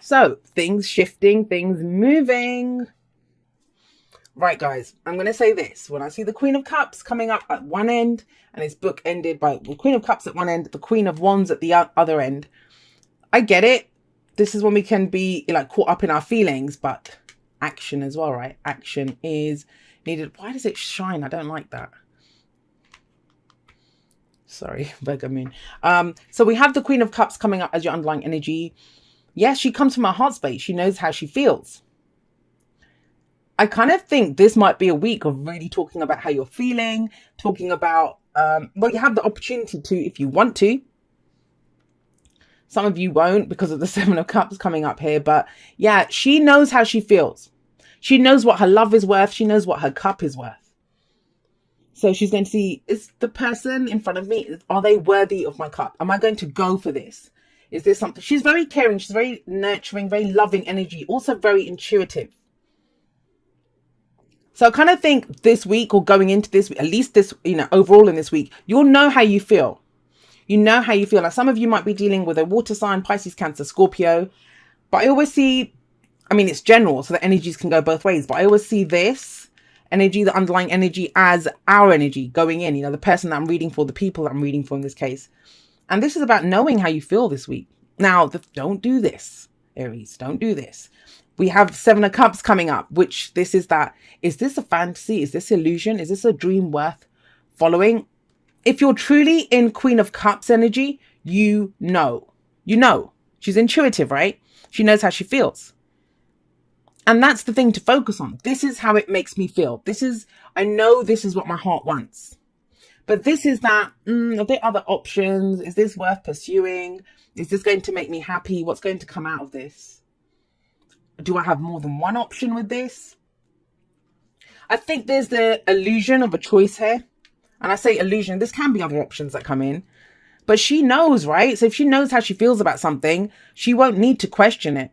So things shifting, things moving. Right, guys, I'm going to say this. When I see the Queen of Cups coming up at one end and it's book ended by the Queen of Cups at one end, the Queen of Wands at the other end, I get it. This is when we can be like caught up in our feelings, but action as well, right? Action is needed. Why does it shine? I don't like that. Sorry, Virgo moon. So we have the Queen of Cups coming up as your underlying energy. Yes, she comes from her heart space. She knows how she feels. I kind of think this might be a week of really talking about how you're feeling, talking about, well, you have the opportunity to, if you want to. Some of you won't because of the Seven of Cups coming up here. But yeah, she knows how she feels. She knows what her love is worth. She knows what her cup is worth. So she's going to see, is the person in front of me, are they worthy of my cup? Am I going to go for this? Is this something? She's very caring. She's very nurturing, very loving energy. Also very intuitive. So I kind of think this week or going into this, at least this, overall in this week, you'll know how you feel. You know how you feel. Like some of you might be dealing with a water sign, Pisces, Cancer, Scorpio. But I always see, it's general, so the energies can go both ways. But I always see this energy, the underlying energy, as our energy going in, the person that I'm reading for, the people that I'm reading for in this case. And this is about knowing how you feel this week. Now, don't do this, Aries. Don't do this. We have Seven of Cups coming up, which is this a fantasy? Is this illusion? Is this a dream worth following? If you're truly in Queen of Cups energy, you know. She's intuitive, right? She knows how she feels. And that's the thing to focus on. This is how it makes me feel. I know this is what my heart wants. But this is that, are there other options? Is this worth pursuing? Is this going to make me happy? What's going to come out of this? Do I have more than one option with this? I think there's the illusion of a choice here. And I say illusion, this can be other options that come in. But she knows, right? So if she knows how she feels about something, she won't need to question it.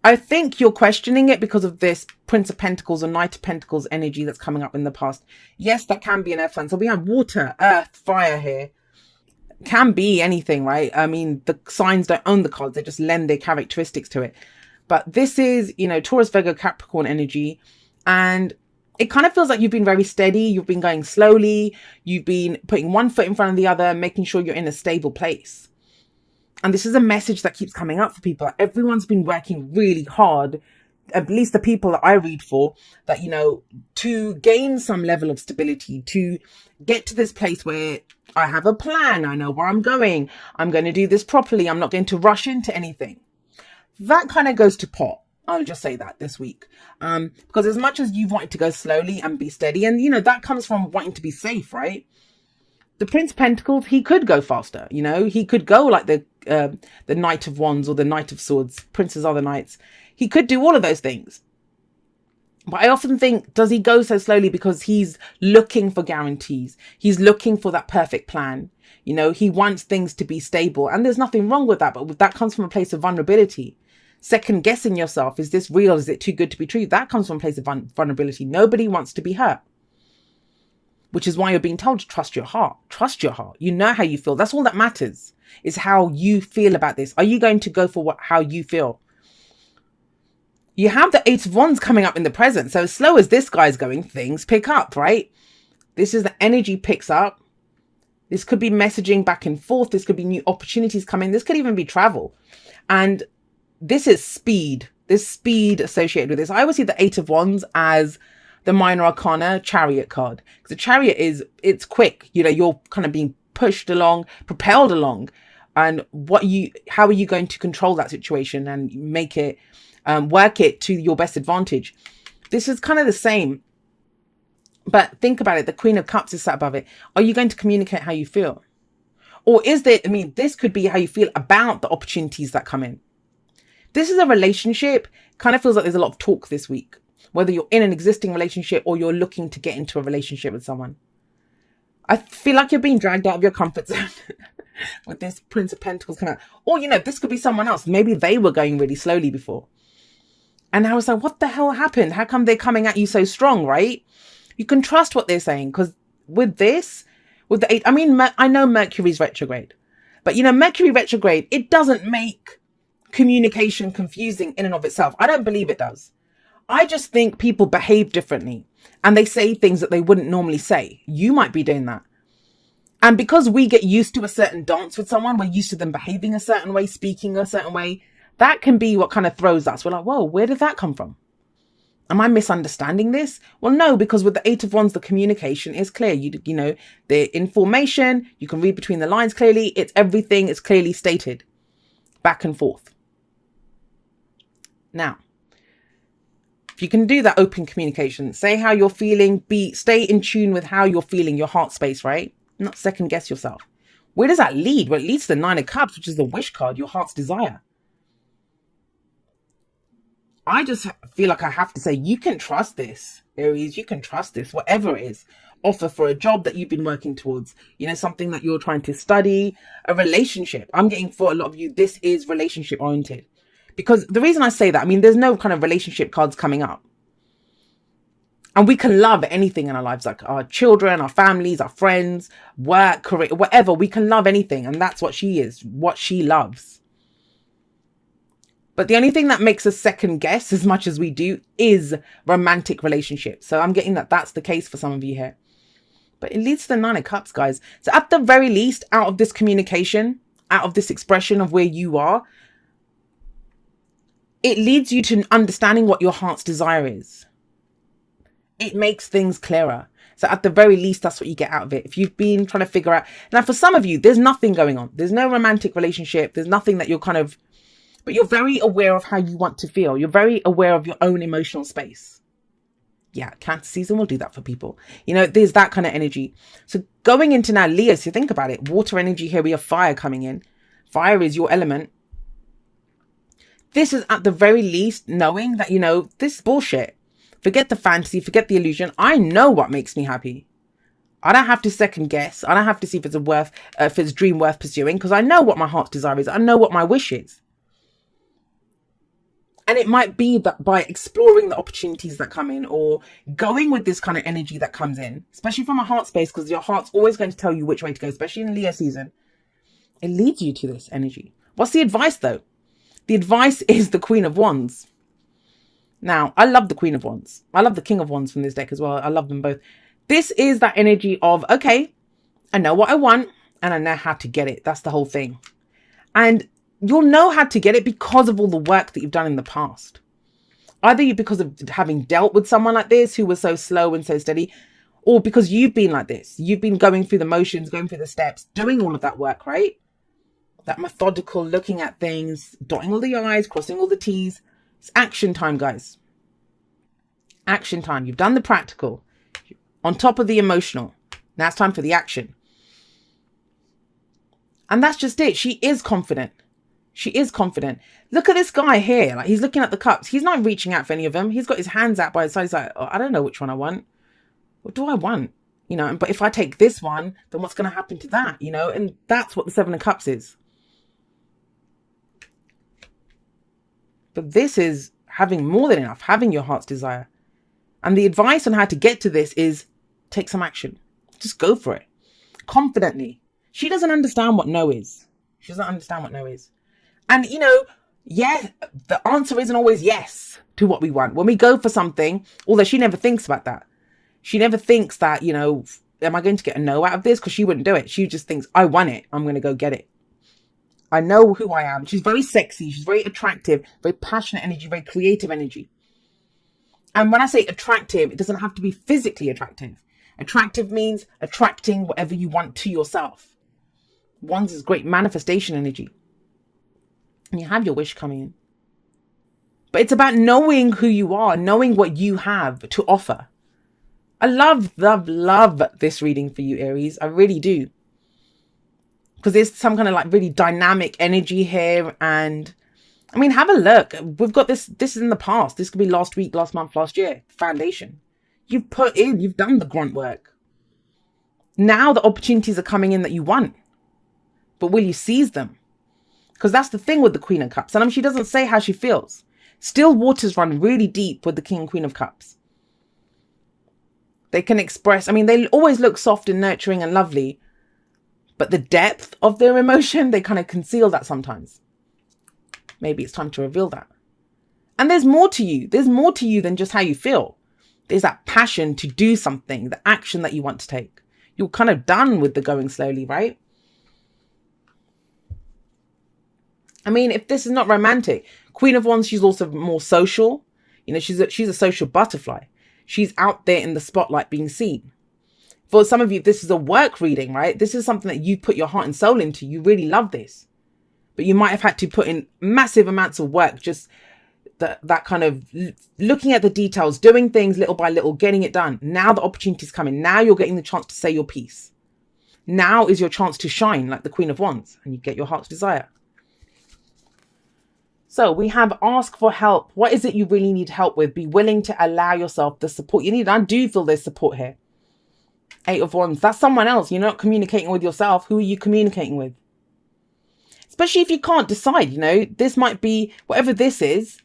I think you're questioning it because of this Prince of Pentacles or Knight of Pentacles energy that's coming up in the past. Yes, that can be an earth sign. So we have water, earth, fire here. Can be anything, right? The signs don't own the cards. They just lend their characteristics to it. But this is, Taurus, Virgo, Capricorn energy. And it kind of feels like you've been very steady. You've been going slowly. You've been putting one foot in front of the other, making sure you're in a stable place. And this is a message that keeps coming up for people. Everyone's been working really hard, at least the people that I read for, that, to gain some level of stability, to get to this place where I have a plan. I know where I'm going. I'm going to do this properly. I'm not going to rush into anything. That kind of goes to pot. I'll just say that this week. Because as much as you've wanted to go slowly and be steady, and, that comes from wanting to be safe, right? The Prince of Pentacles, he could go faster, He could go like the Knight of Wands or the Knight of Swords. Princes are the knights. He could do all of those things. But I often think, does he go so slowly because he's looking for guarantees? He's looking for that perfect plan. He wants things to be stable. And there's nothing wrong with that. But that comes from a place of vulnerability. Second guessing yourself. Is this real? Is it too good to be true? That comes from a place of vulnerability. Nobody wants to be hurt. Which is why you're being told to trust your heart. Trust your heart. You know how you feel. That's all that matters, is how you feel about this. Are you going to go for how you feel? You have the Eight of Wands coming up in the present. So as slow as this guy's going, things pick up, right? This is the energy picks up. This could be messaging back and forth. This could be new opportunities coming. This could even be travel. And this is speed. There's speed associated with this. I always see the Eight of Wands as the minor arcana Chariot card. Because the Chariot it's quick. You're kind of being pushed along, propelled along. And how are you going to control that situation and make it, work it to your best advantage? This is kind of the same. But think about it. The Queen of Cups is sat above it. Are you going to communicate how you feel? Or is there, this could be how you feel about the opportunities that come in. This is a relationship. Kind of feels like there's a lot of talk this week. Whether you're in an existing relationship or you're looking to get into a relationship with someone. I feel like you're being dragged out of your comfort zone with this Prince of Pentacles coming out. Or, this could be someone else. Maybe they were going really slowly before. And I was like, what the hell happened? How come they're coming at you so strong, right? You can trust what they're saying. Because with the Eight, I know Mercury's retrograde. But, Mercury retrograde, it doesn't make communication confusing in and of itself. I don't believe it does. I just think people behave differently and they say things that they wouldn't normally say. You might be doing that. And because we get used to a certain dance with someone, we're used to them behaving a certain way, speaking a certain way. That can be what kind of throws us. We're like, whoa, where did that come from? Am I misunderstanding this? Well, no, because with the Eight of Wands, the communication is clear. You know, the information, you can read between the lines clearly. It's everything is clearly stated back and forth. Now, if you can do that open communication, say how you're feeling, stay in tune with how you're feeling, your heart space, right? Not second guess yourself. Where does that lead? Well, it leads to the Nine of Cups, which is the wish card, your heart's desire. I just feel like I have to say, you can trust this, Aries. You can trust this, whatever it is. Offer for a job that you've been working towards, you know, something that you're trying to study, a relationship. I'm getting for a lot of you, this is relationship oriented. Because the reason I say that, I mean, there's no kind of relationship cards coming up. And we can love anything in our lives, like our children, our families, our friends, work, career, whatever. We can love anything. And that's what she is, what she loves. But the only thing that makes us second guess as much as we do is romantic relationships. So I'm getting that that's the case for some of you here. But it leads to the Nine of Cups, guys. So at the very least, out of this communication, out of this expression of where you are, it leads you to understanding what your heart's desire is. It makes things clearer. So at the very least, that's what you get out of it. If you've been trying to figure out... Now, for some of you, there's nothing going on. There's no romantic relationship. There's nothing that you're kind of... But you're very aware of how you want to feel. You're very aware of your own emotional space. Yeah, Cancer season will do that for people. You know, there's that kind of energy. So going into now Leo, so think about it. Water energy here, we have fire coming in. Fire is your element. This is at the very least knowing that, you know, this is bullshit. Forget the fantasy, forget the illusion. I know what makes me happy. I don't have to second guess. I don't have to see if it's dream worth pursuing, because I know what my heart's desire is. I know what my wish is. And it might be that by exploring the opportunities that come in, or going with this kind of energy that comes in, especially from a heart space, because your heart's always going to tell you which way to go, especially in Leo season, it leads you to this energy. What's the advice though? The advice is the Queen of Wands. Now, I love the Queen of Wands. I love the King of Wands from this deck as well. I love them both. This is that energy of, okay, I know what I want and I know how to get it. That's the whole thing. And you'll know how to get it because of all the work that you've done in the past. Either because of having dealt with someone like this who was so slow and so steady, or because you've been like this. You've been going through the motions, going through the steps, doing all of that work, right? That methodical, looking at things, dotting all the I's, crossing all the T's. It's action time, guys. Action time. You've done the practical. On top of the emotional. Now it's time for the action. And that's just it. She is confident. She is confident. Look at this guy here. Like, he's looking at the cups. He's not reaching out for any of them. He's got his hands out by his side. He's like, oh, I don't know which one I want. What do I want? You know, but if I take this one, then what's going to happen to that? You know, and that's what the Seven of Cups is. But this is having more than enough, having your heart's desire. And the advice on how to get to this is take some action. Just go for it. Confidently. She doesn't understand what no is. She doesn't understand what no is. And, you know, yeah, the answer isn't always yes to what we want. When we go for something, although she never thinks about that. She never thinks that, you know, am I going to get a no out of this? Because she wouldn't do it. She just thinks, I want it. I'm going to go get it. I know who I am. She's very sexy. She's very attractive, very passionate energy, very creative energy. And when I say attractive, it doesn't have to be physically attractive. Attractive means attracting whatever you want to yourself. Wands is great manifestation energy. And you have your wish coming in. But it's about knowing who you are, knowing what you have to offer. I love this reading for you, Aries. I really do. Because there's some kind of like really dynamic energy here. And I mean, have a look. We've got this is in the past. This could be last week, last month, last year. Foundation. You've put in, you've done the grunt work. Now the opportunities are coming in that you want. But will you seize them? Because that's the thing with the Queen of Cups. And I mean, she doesn't say how she feels. Still waters run really deep with the King and Queen of Cups. They can express, I mean, they always look soft and nurturing and lovely. But the depth of their emotion, they kind of conceal that sometimes. maybe it's time to reveal that. And there's more to you. There's more to you than just how you feel. There's that passion to do something, the action that you want to take. You're kind of done with the going slowly, right? I mean, if this is not romantic, Queen of Wands, she's also more social. You know, she's a social butterfly. She's out there in the spotlight being seen. For some of you, this is a work reading, right? This is something that you put your heart and soul into. You really love this. But you might have had to put in massive amounts of work, just that kind of looking at the details, doing things little by little, getting it done. Now the opportunity's coming. Now you're getting the chance to say your piece. Now is your chance to shine like the Queen of Wands, and you get your heart's desire. So we have ask for help. What is it you really need help with? Be willing to allow yourself the support you need. I do feel there's support here. 8 of Wands. That's someone else. You're not communicating with yourself. Who are you communicating with? Especially if you can't decide, you know, this might be, whatever this is,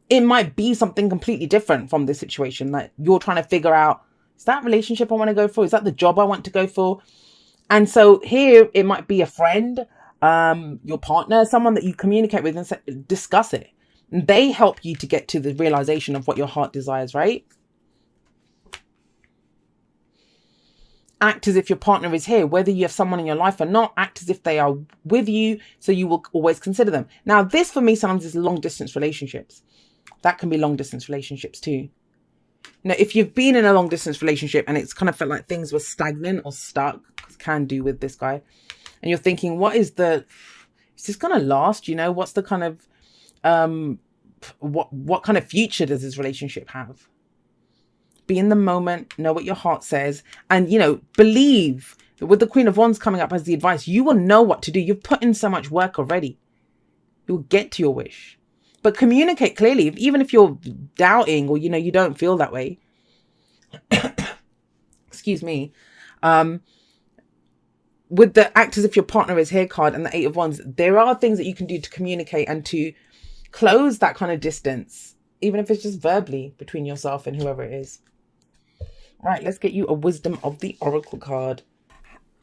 it might be something completely different from this situation. Like you're trying to figure out, is that relationship I want to go for? Is that the job I want to go for? And so here it might be a friend, your partner, someone that you communicate with and discuss it. And they help you to get to the realization of what your heart desires, right? Act as if your partner is here, whether you have someone in your life or not. Act as if they are with you, so you will always consider them. Now, this for me sometimes is long distance relationships. That can be long distance relationships too. Now, if you've been in a long distance relationship and it's kind of felt like things were stagnant or stuck, can do with this guy, and you're thinking, is this going to last? You know, what's the kind of what kind of future does this relationship have? Be in the moment, know what your heart says, and, you know, believe that with the Queen of Wands coming up as the advice, you will know what to do. You've put in so much work already. You'll get to your wish. But communicate clearly, even if you're doubting or, you know, you don't feel that way. Excuse me. With the act as if your partner is here card and the 8 of Wands, there are things that you can do to communicate and to close that kind of distance, even if it's just verbally between yourself and whoever it is. Right, let's get you a Wisdom of the Oracle card.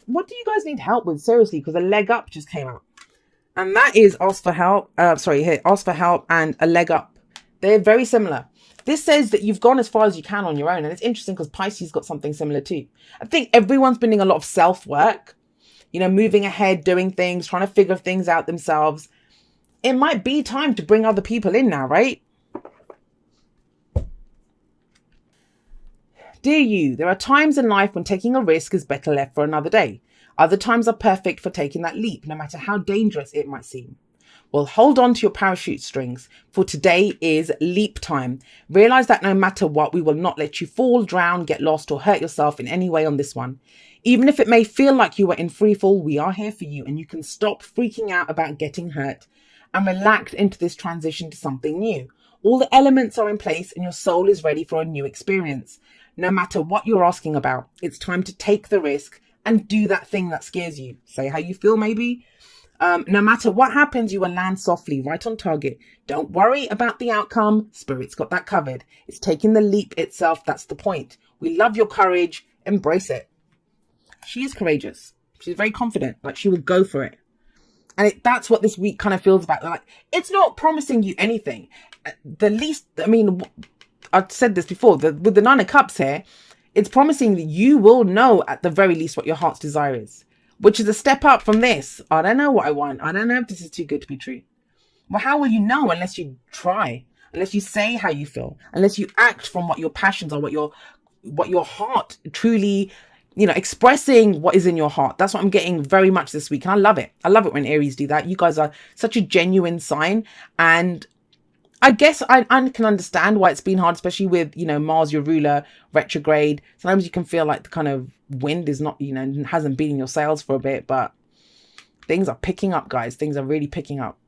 What do you guys need help with? Seriously, because a leg up just came out. And that is ask for help. Ask for help and a leg up. They're very similar. This says that you've gone as far as you can on your own. And it's interesting because Pisces got something similar too. I think everyone's been doing a lot of self-work. You know, moving ahead, doing things, trying to figure things out themselves. It might be time to bring other people in now, right? Dear you, there are times in life when taking a risk is better left for another day. Other times are perfect for taking that leap, no matter how dangerous it might seem. Well, hold on to your parachute strings, for today is leap time. Realize that no matter what, we will not let you fall, drown, get lost, or hurt yourself in any way on this one. Even if it may feel like you are in free fall, we are here for you, and you can stop freaking out about getting hurt and relax into this transition to something new. All the elements are in place and your soul is ready for a new experience. No matter what you're asking about, it's time to take the risk and do that thing that scares you. Say how you feel, maybe. No matter what happens, you will land softly, right on target. Don't worry about the outcome. Spirit's got that covered. It's taking the leap itself. That's the point. We love your courage. Embrace it. She is courageous. She's very confident. Like, she will go for it. And that's what this week kind of feels about. Like, it's not promising you anything. I've said this before, with the 9 of Cups here, it's promising that you will know at the very least what your heart's desire is, which is a step up from this. I don't know what I want. I don't know if this is too good to be true. Well, how will you know unless you try, unless you say how you feel, unless you act from what your passions are, what your heart truly, you know, expressing what is in your heart. That's what I'm getting very much this week. And I love it. I love it when Aries do that. You guys are such a genuine sign. And I guess I can understand why it's been hard, especially with, you know, Mars, your ruler, retrograde. Sometimes you can feel like the kind of wind is not, you know, hasn't been in your sails for a bit, but things are picking up, guys. Things are really picking up.